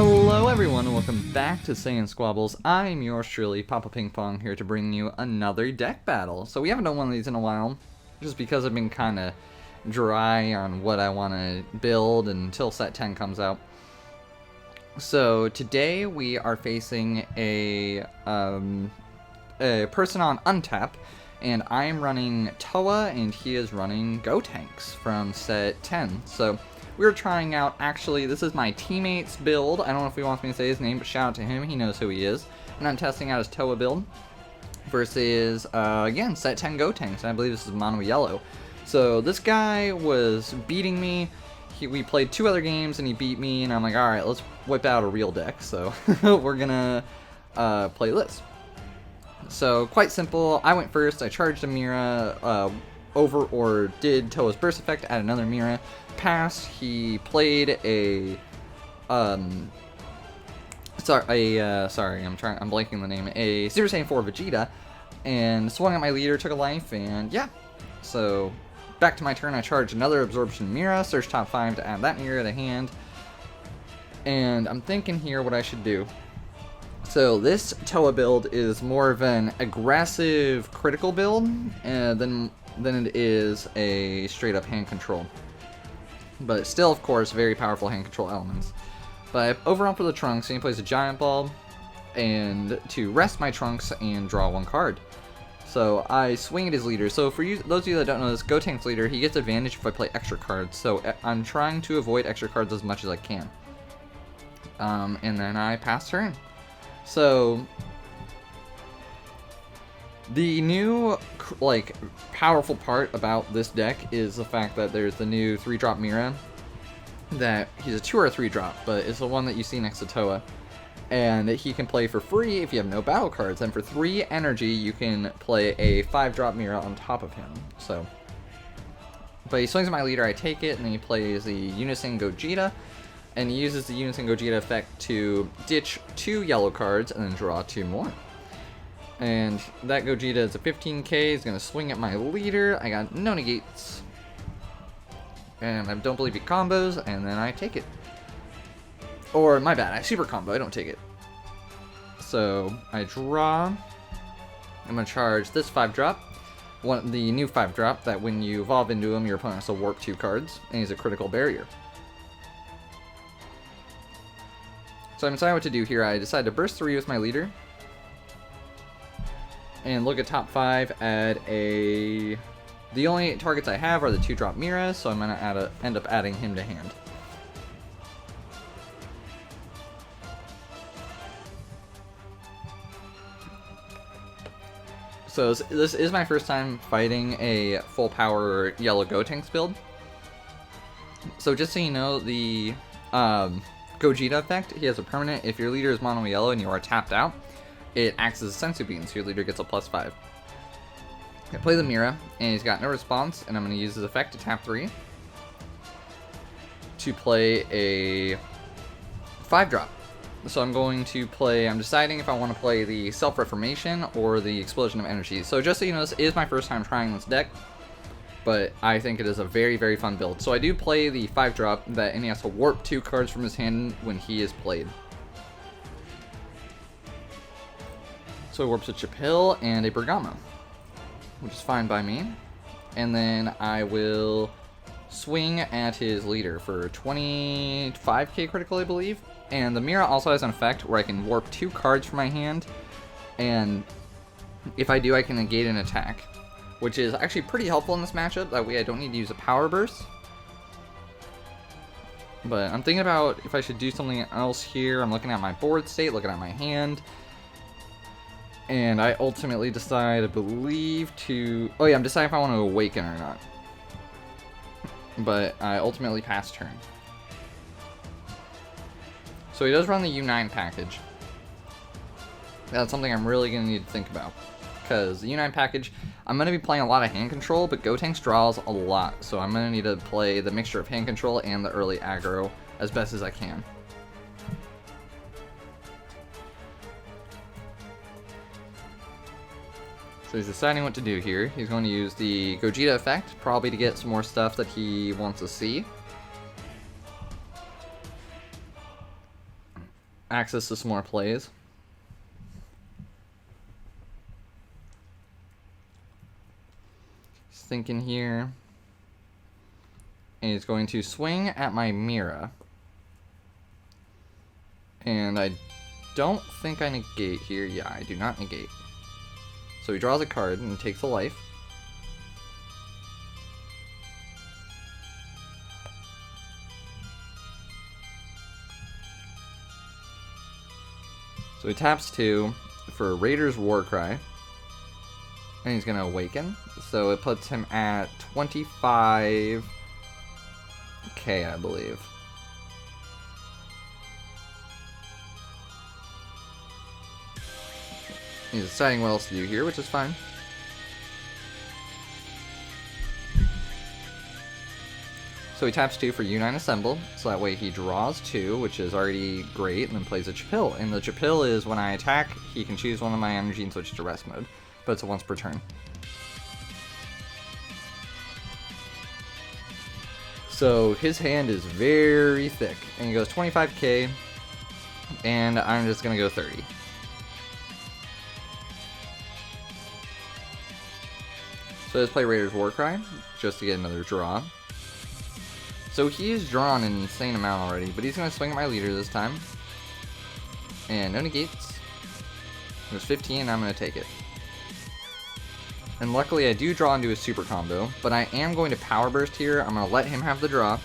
Hello everyone and welcome back to SaiyanSquabbles. I'm yours truly, Papa Ping Pong, here to bring you another deck battle. So we haven't done one of these in a while, just because I've been kind of dry on what I want to build until set 10 comes out. So today we are facing a person on Untap, and I am running Towa and he is running Gotenks from set 10. So we're trying out, actually, this is my teammate's build. I don't know if he wants me to say his name, but shout out to him, he knows who he is. And I'm testing out his Towa build versus, again, set 10 Gotenks, and I believe this is mono yellow. So this guy was beating me. We played 2 other games and he beat me, and I'm like, alright, let's whip out a real deck. So we're gonna play this. So quite simple, I went first, I charged a Mira, did Towa's burst effect, add another Mira, passed. He played a I'm blanking the name, a Super Saiyan 4 Vegeta, and swung at my leader, took a life, and yeah. So back to my turn, I charged another Absorption Mira, search top 5 to add that Mira to hand, and I'm thinking here what I should do. So this Towa build is more of an aggressive critical build than it is a straight up hand control. But still, of course, very powerful hand control elements. But overall for the Trunks, he plays a Giant Ball and to rest my Trunks and draw 1 card. So I swing at his leader. So for you, those of you that don't know this, Gotenks leader, he gets advantage if I play extra cards. So I'm trying to avoid extra cards as much as I can. And then I pass turn. So the new, like, powerful part about this deck is the fact that there's the new 3-drop Mira, that he's a 2 or a 3-drop, but it's the one that you see next to Towa, and he can play for free if you have no battle cards, and for 3 energy you can play a 5-drop Mira on top of him. So, but he swings at my leader, I take it, and then he plays the Unison Gogeta, and he uses the Unison Gogeta effect to ditch 2 yellow cards and then draw 2 more. And that Gogeta is a 15k, he's going to swing at my leader, I got no negates, and I don't believe he combos, and then I take it. Or, my bad, I super combo, I don't take it. So, I draw, I'm going to charge this 5-drop, the new 5-drop, that when you evolve into him, your opponent has to warp 2 cards, and he's a critical barrier. So I'm deciding what to do here. I decide to burst 3 with my leader, and look at top 5, add a... The only targets I have are the 2-drop Miras, so I'm going to end up adding him to hand. So this is my first time fighting a full power yellow Gotenks build. So just so you know, the Gogeta effect, he has a permanent. If your leader is mono yellow and you are tapped out, it acts as a sensu bean, so your leader gets a +5. I play the Mira, and he's got no response, and I'm going to use his effect to tap 3 to play a 5-drop. So I'm deciding if I want to play the Self-Reformation or the Explosion of Energy. So just so you know, this is my first time trying this deck, but I think it is a very, very fun build. So I do play the 5-drop, and he has to warp 2 cards from his hand when he is played. So he warps a Chapil and a Bergamo, which is fine by me. And then I will swing at his leader for 25k critical, I believe. And the Mira also has an effect where I can warp 2 cards from my hand, and if I do, I can negate an attack, which is actually pretty helpful in this matchup. That way I don't need to use a power burst. But I'm thinking about if I should do something else here. I'm looking at my board state, looking at my hand, and I ultimately decide, I believe, to... Oh yeah, I'm deciding if I want to awaken or not. But I ultimately pass turn. So he does run the U9 package. That's something I'm really going to need to think about. Because the U9 package, I'm going to be playing a lot of hand control, but Gotenks draws a lot. So I'm going to need to play the mixture of hand control and the early aggro as best as I can. So he's deciding what to do here. He's going to use the Gogeta effect, probably to get some more stuff that he wants to see. access to some more plays. Just thinking here. And he's going to swing at my Mira. And I don't think I negate here. Yeah, I do not negate. So he draws a card and takes a life. So he taps 2 for Raider's Warcry. And he's going to awaken. So it puts him at 25k, I believe. He's deciding what else to do here, which is fine. So he taps 2 for U9 Assemble, so that way he draws 2, which is already great, and then plays a Chapil. And the Chapil is when I attack, he can choose one of my energy and switch to rest mode, but it's a once per turn. So his hand is very thick, and he goes 25k, and I'm just going to go 30. So let's play Raider's Warcry, just to get another draw. So he's drawn an insane amount already, but he's going to swing at my leader this time. And no negates. There's 15, I'm going to take it. And luckily I do draw into a super combo, but I am going to Power Burst here. I'm going to let him have the draw,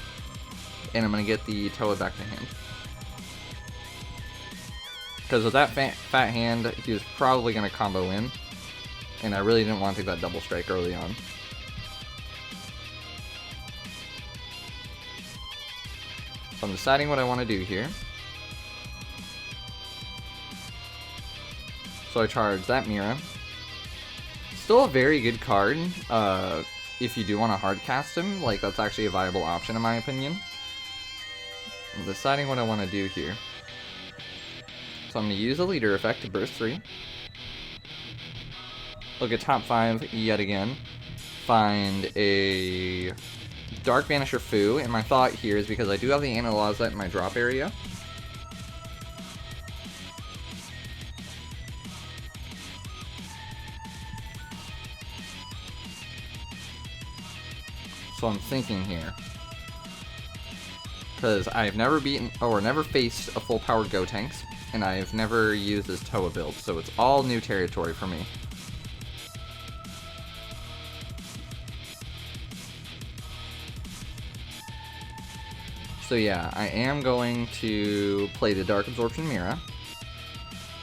and I'm going to get the Towa back to hand. Because with that fat hand, he was probably going to combo in, and I really didn't want to take that double strike early on. So I'm deciding what I want to do here. So I charge that Mira. Still a very good card. If you do want to hard cast him, like that's actually a viable option in my opinion. I'm deciding what I want to do here. So I'm going to use a leader effect to burst 3. Look at top 5 yet again. Find a Dark Vanisher Fu, and my thought here is because I do have the Analyze in my drop area. So I'm thinking here. Because I've never beaten, or never faced a full powered Gotenks, and I've never used this Towa build, so it's all new territory for me. So yeah, I am going to play the Dark Absorption Mira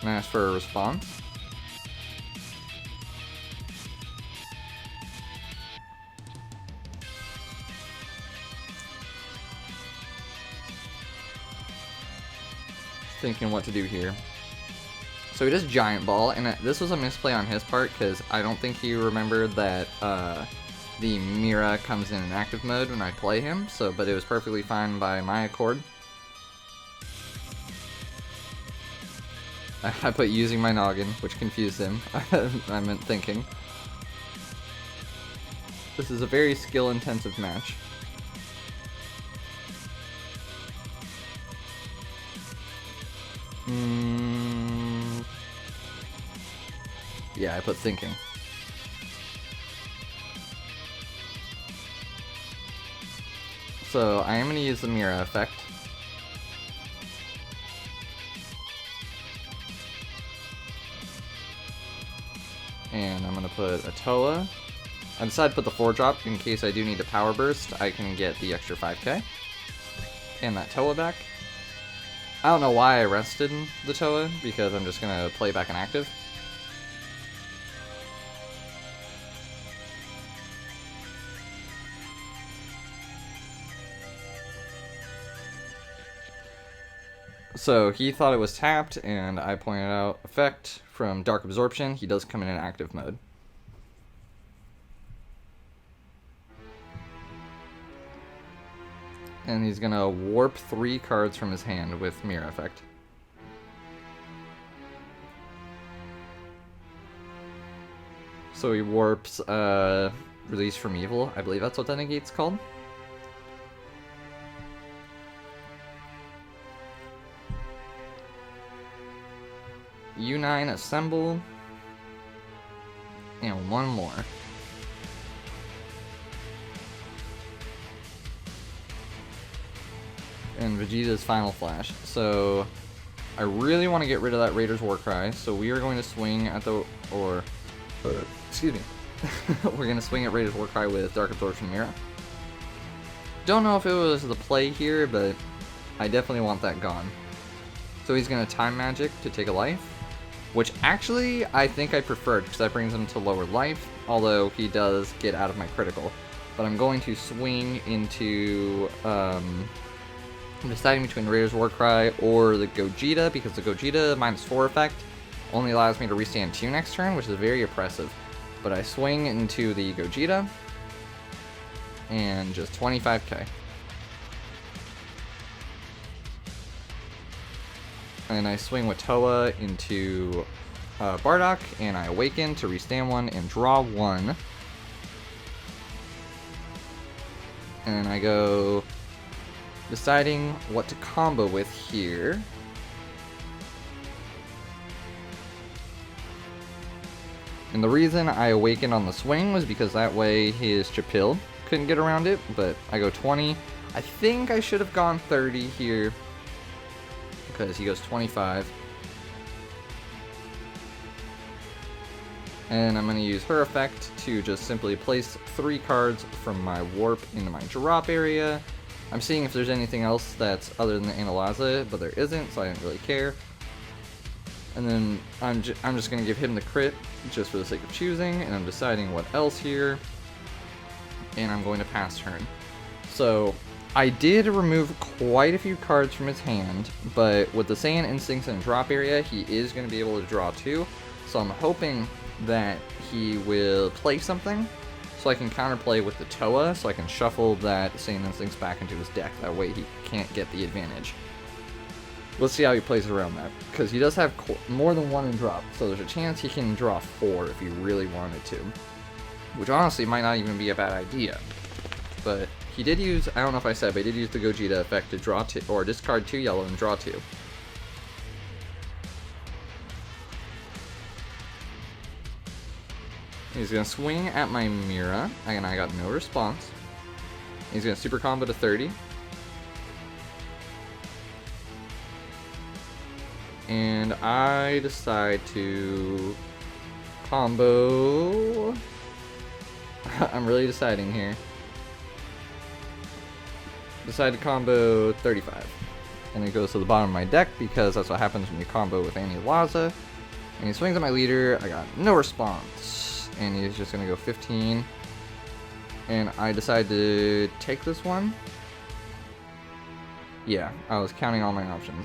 and ask for a response. Thinking what to do here. So he does Giant Ball, and this was a misplay on his part because I don't think he remembered that the Mira comes in active mode when I play him, but it was perfectly fine by my accord. I put using my noggin, which confused him. I meant thinking. This is a very skill-intensive match. Yeah, I put thinking. So I am going to use the Mira effect. And I'm going to put a Towa. I decided to put the 4-drop in case I do need to Power Burst. I can get the extra 5k. And that Towa back. I don't know why I rested the Towa, because I'm just going to play back an active. So he thought it was tapped, and I pointed out effect from Dark Absorption. He does come in active mode. And he's gonna warp 3 cards from his hand with Mirror effect. So he warps Release from Evil. I believe that's what that negate's called. U9 assemble. And one more. And Vegeta's final flash. So I really want to get rid of that Raider's Warcry, so we are going to swing at the, excuse me, we're going to swing at Raider's Warcry with Dark Absorption Mirror. Don't know if it was the play here, but I definitely want that gone. So he's going to Time Magic to take a life, which actually I think I preferred, because that brings him to lower life, although he does get out of my critical. But I'm going to swing into, I'm deciding between Raider's Warcry or the Gogeta, because the Gogeta -4 effect only allows me to restand 2 next turn, which is very oppressive. But I swing into the Gogeta, and just 25k. And I swing with Towa into Bardock, and I awaken to restand 1 and draw 1. And I go deciding what to combo with here. And the reason I awakened on the swing was because that way his Chapil couldn't get around it, but I go 20. I think I should have gone 30 here, because he goes 25. And I'm going to use her effect to just simply place 3 cards from my warp into my drop area. I'm seeing if there's anything else that's other than the Analyza, but there isn't, so I didn't really care. And then I'm just going to give him the crit just for the sake of choosing, and I'm deciding what else here. And I'm going to pass turn. So I did remove quite a few cards from his hand, but with the Saiyan Instincts in drop area, he is going to be able to draw 2. So I'm hoping that he will play something, so I can counterplay with the Towa, so I can shuffle that Saiyan Instincts back into his deck. That way he can't get the advantage. Let's see how he plays around that, because he does have more than 1 in drop, so there's a chance he can draw 4 if he really wanted to. Which honestly might not even be a bad idea. But he did use, I don't know if I said, but he did use the Gogeta effect to draw 2, or discard 2 yellow and draw 2. He's going to swing at my Mira, and I got no response. He's going to super combo to 30. And I decide to combo. I'm really deciding here. Decide to combo 35. And it goes to the bottom of my deck, because that's what happens when you combo with Analyza. And he swings at my leader. I got no response. And he's just going to go 15. And I decide to take this one. Yeah, I was counting all my options.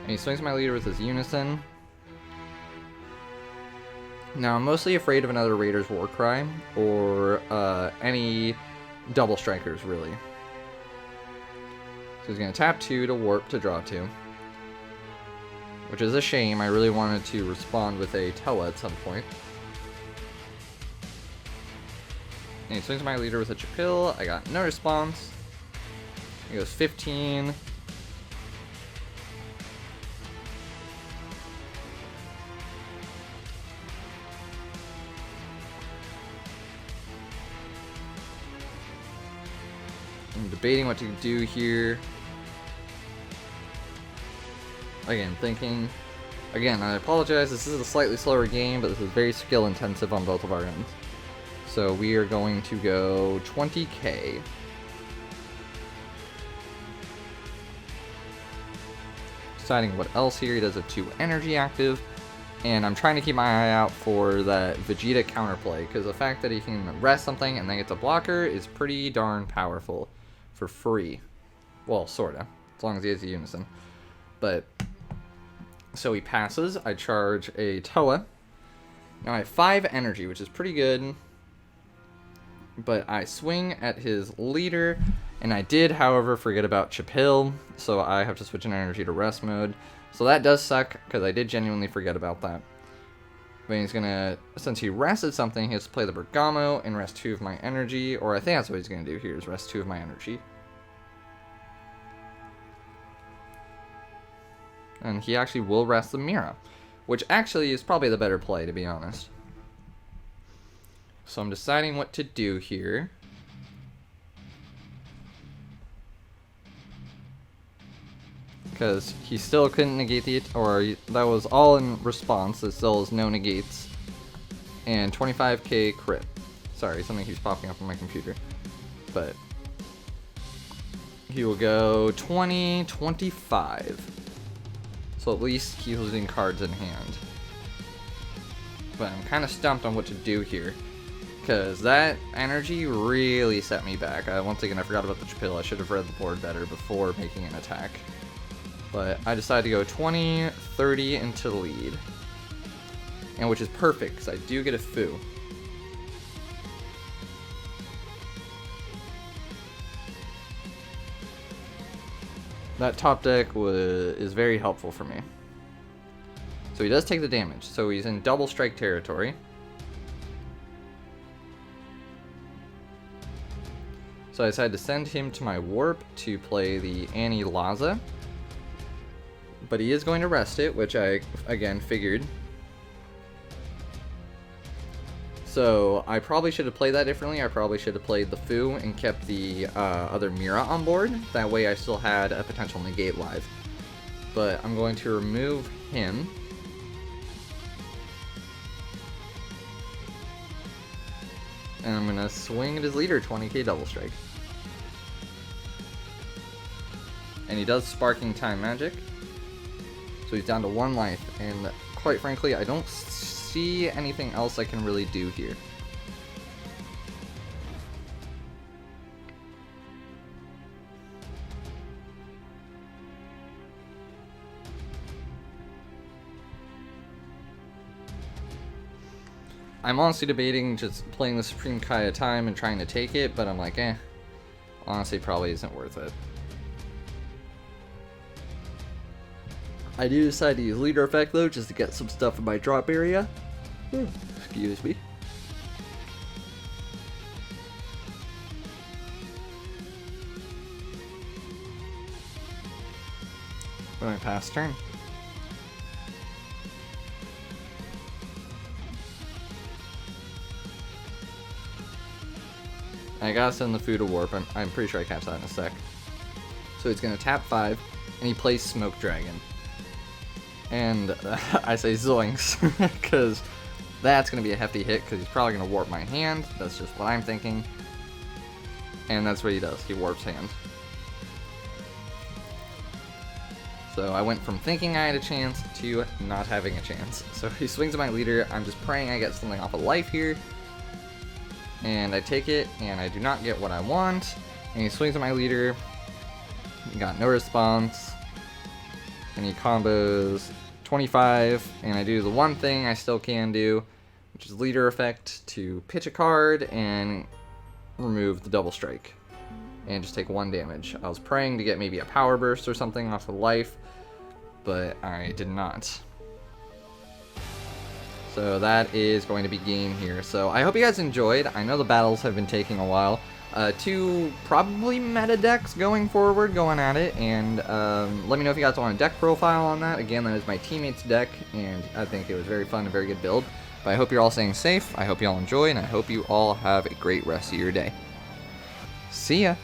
And he swings my leader with his Unison. Now, I'm mostly afraid of another Raider's Warcry, or any double strikers, really. So he's going to tap 2 to warp to draw 2. Which is a shame. I really wanted to respond with a Towa at some point. And he swings my leader with a Chapil. I got no response. He goes 15. I'm debating what to do here. Again, thinking. Again, I apologize, this is a slightly slower game, but this is very skill intensive on both of our ends. So we are going to go 20k. Deciding what else here. He does a 2 energy active. And I'm trying to keep my eye out for that Vegeta counterplay, because the fact that he can rest something and then gets a blocker is pretty darn powerful for free. Well, sorta, as long as he has a Unison. But, so he passes. I charge a Towa. Now I have 5 energy, which is pretty good. But I swing at his leader, and I did, however, forget about Chapil, so I have to switch an energy to rest mode. So that does suck, because I did genuinely forget about that. But he's gonna, since he rested something, he has to play the Bergamo and rest 2 of my energy. Or I think that's what he's gonna do here, is rest 2 of my energy. And he actually will rest the Mira, which actually is probably the better play, to be honest. So I'm deciding what to do here. Because he still couldn't negate the, that was all in response. It still is no negates. And 25k crit. Sorry, something keeps popping up on my computer. But he will go 20, 25. So at least he's losing cards in hand. But I'm kind of stumped on what to do here. Because that energy really set me back. Once again, I forgot about the Chapil. I should have read the board better before making an attack. But I decided to go 20, 30 into the lead. And which is perfect, because I do get a foo. That top deck is very helpful for me. So he does take the damage. So he's in double strike territory. So I decided to send him to my warp to play the Annie Laza. But he is going to rest it, which I, again, figured. So I probably should have played that differently. I probably should have played the Foo and kept the other Mira on board. That way I still had a potential negate live. But I'm going to remove him. And I'm going to swing at his leader, 20k double strike. And he does Sparking Time Magic. So he's down to 1 life, and quite frankly, I don't see anything else I can really do here. I'm honestly debating just playing the Supreme Kaya Time and trying to take it, but I'm like, honestly, probably isn't worth it. I do decide to use leader effect though, just to get some stuff in my drop area. Excuse me. When I pass turn. I gotta send the food to warp. I'm pretty sure I catch that in a sec. So he's gonna tap 5, and he plays Smoke Dragon. And I say zoinks, because that's going to be a hefty hit, because he's probably going to warp my hand. That's just what I'm thinking. And that's what he does. He warps hand. So I went from thinking I had a chance to not having a chance. So he swings at my leader. I'm just praying I get something off of life here. And I take it, and I do not get what I want. And he swings at my leader. Got no response. And he combos 25, and I do the one thing I still can do, which is leader effect to pitch a card and remove the double strike. And just take 1 damage. I was praying to get maybe a power burst or something off of life, but I did not. So that is going to be game here. So I hope you guys enjoyed. I know the battles have been taking a while. 2 probably meta decks going forward, going at it, and let me know if you guys want a deck profile on that. Again, that is my teammate's deck, and I think it was very fun and very good build. But I hope you're all staying safe, I hope you all enjoy, and I hope you all have a great rest of your day. See ya!